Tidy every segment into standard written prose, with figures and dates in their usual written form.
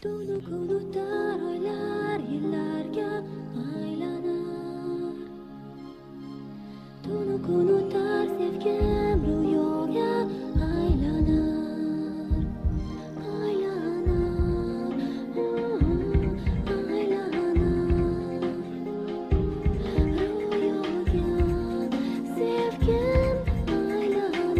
Unutlar oylar yillarga aylanar. Unutar sevgim ro'yoga aylanar. Aylanar, aylanar. Ro'yoga sevgim aylanar.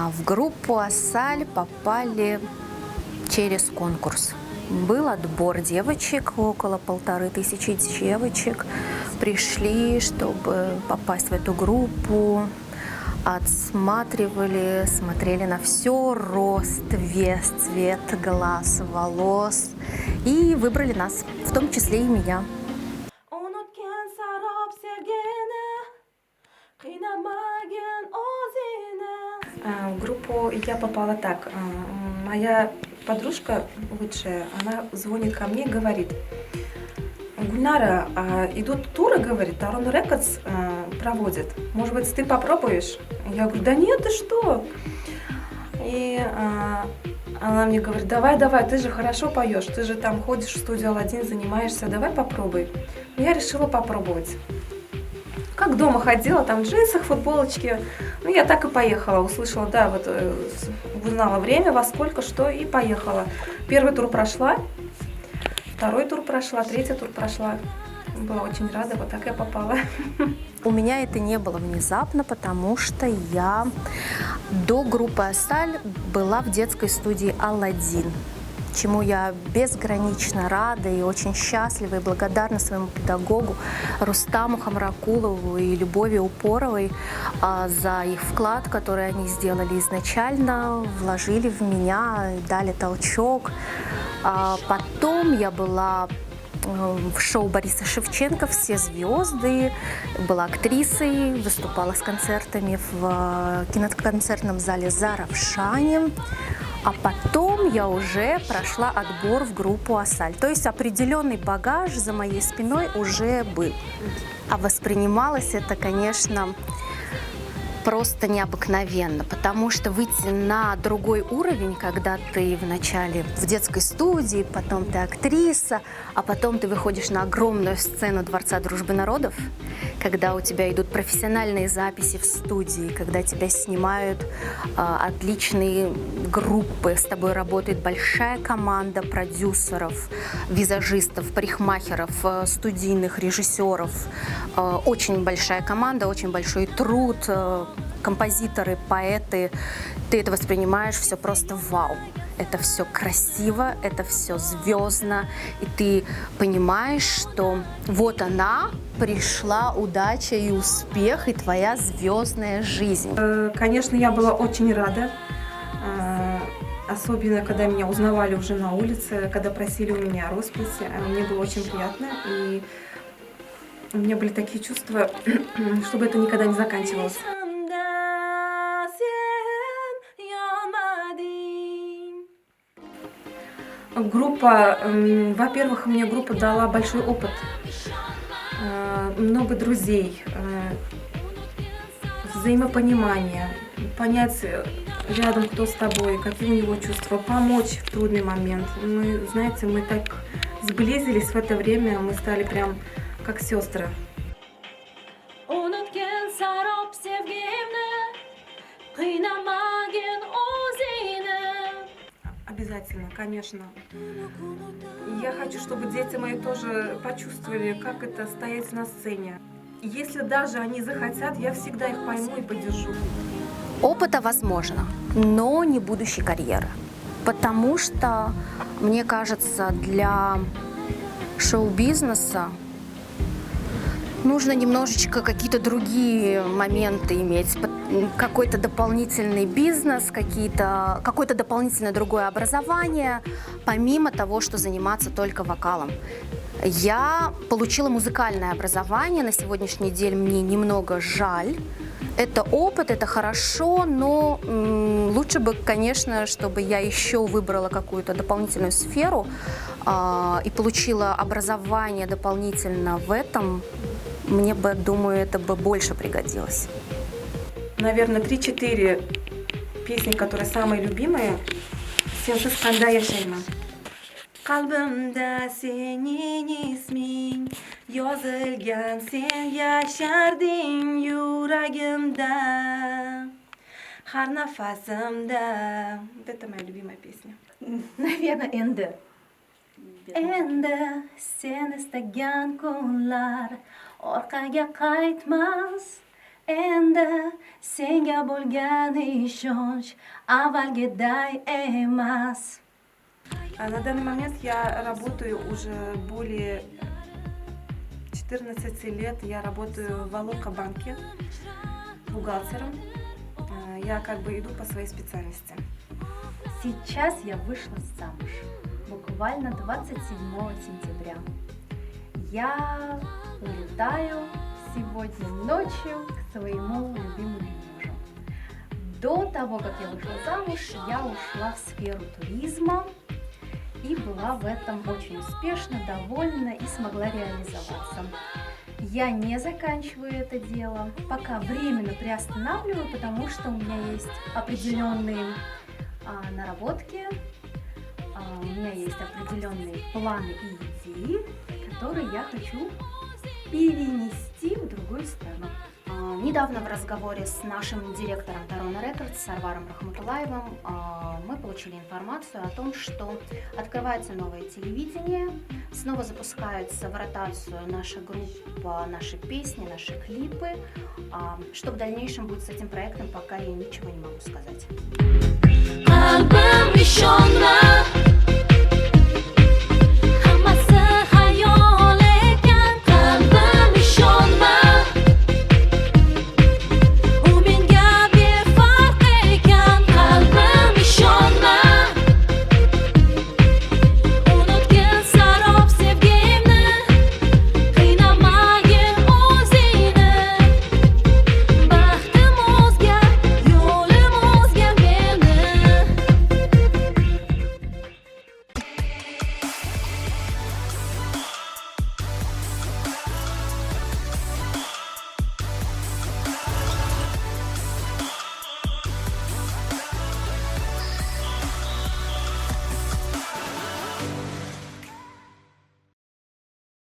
В группу «Ассаль» попали через конкурс. Был отбор девочек, около 1500 девочек пришли, чтобы попасть в эту группу. Отсматривали, смотрели на все: рост, вес, цвет глаз, волос. И выбрали нас, в том числе и меня. В группу я попала так. Моя подружка лучшая, она звонит ко мне и говорит: Гульнара, идут туры, говорит, Тарон Рекордс проводит. Может быть, ты попробуешь? Я говорю: да нет, ты что? И она мне говорит: давай, ты же хорошо поешь, ты же там ходишь в студию Аладдин, занимаешься, давай попробуй. Я решила попробовать. Как дома ходила, там в джинсах, футболочке. Ну, я так и поехала. Услышала, да, вот узнала время, во сколько, что, и поехала. Первый тур прошла, второй тур прошла, третий тур прошла. Была очень рада, вот так я попала. У меня это не было внезапно, потому что я до группы «Ассаль» была в детской студии «Аладдин», чему я безгранично рада и очень счастлива и благодарна своему педагогу Рустаму Хамракулову и Любови Упоровой за их вклад, который они сделали изначально, вложили в меня, дали толчок. Потом я была в шоу Бориса Шевченко «Все звезды», была актрисой, выступала с концертами в киноконцертном зале «За Равшанем». А потом я уже прошла отбор в группу «Ассаль». То есть определенный багаж за моей спиной уже был. А воспринималось это, конечно, просто необыкновенно, потому что выйти на другой уровень, когда ты вначале в детской студии, потом ты актриса, а потом ты выходишь на огромную сцену Дворца Дружбы Народов, когда у тебя идут профессиональные записи в студии, когда тебя снимают отличные группы, с тобой работает большая команда продюсеров, визажистов, парикмахеров, студийных режиссеров, очень большая команда, очень большой труд, композиторы, поэты. Ты это воспринимаешь все просто вау. Это все красиво, это все звездно, и ты понимаешь, что вот она, пришла удача и успех, и твоя звездная жизнь. Конечно, я была очень рада, особенно когда меня узнавали уже на улице, когда просили у меня роспись. Мне было очень приятно, и у меня были такие чувства, чтобы это никогда не заканчивалось. Группа, во-первых, мне группа дала большой опыт, много друзей, взаимопонимание, понять рядом, кто с тобой, какие у него чувства, помочь в трудный момент. Мы, знаете, мы так сблизились в это время, мы стали прям как сестры. Обязательно, конечно. Я хочу, чтобы дети мои тоже почувствовали, как это стоять на сцене. Если даже они захотят, я всегда их пойму и поддержу. Опыта возможно, но не будущей карьеры. Потому что, мне кажется, для шоу-бизнеса нужно немножечко какие-то другие моменты иметь, какой-то дополнительный бизнес, какое-то дополнительное другое образование, помимо того, что заниматься только вокалом. Я получила музыкальное образование. На сегодняшний день мне немного жаль. Это опыт, это хорошо, но лучше бы, конечно, чтобы я еще выбрала какую-то дополнительную сферу и получила образование дополнительно в этом. Мне бы, думаю, это бы больше пригодилось. Наверное, 3-4 песни, которые самые любимые. Sensiz qanday yashayman. Qalbimda sening isming yozilgan, sen yasharding yuragimda, har nafasimda. Вот это моя любимая песня. Наверное, Энде. Энде, sen istagan kunlar orqaga qaytmas. Endi senga bo'lgan ishonch avvalgiday emas. На данный момент я работаю уже более 14 лет. Я работаю в Алока-банке бухгалтером. Я как бы иду по своей специальности. Сейчас я вышла замуж, буквально 27 сентября. Я улетаю сегодня ночью к своему любимому мужу. До того, как я вышла замуж, я ушла в сферу туризма и была в этом очень успешно, довольна и смогла реализоваться. Я не заканчиваю это дело, пока временно приостанавливаю, потому что у меня есть определенные наработки, у меня есть определенные планы и идеи, которые я хочу перенести в другую страну. Недавно в разговоре с нашим директором Тарона Рекордс Сарваром Рахматулаевым мы получили информацию о том, что открывается новое телевидение, снова запускается в ротацию наша группа, наши песни, наши клипы. Что в дальнейшем будет с этим проектом, пока я ничего не могу сказать. Qalbim ishonmas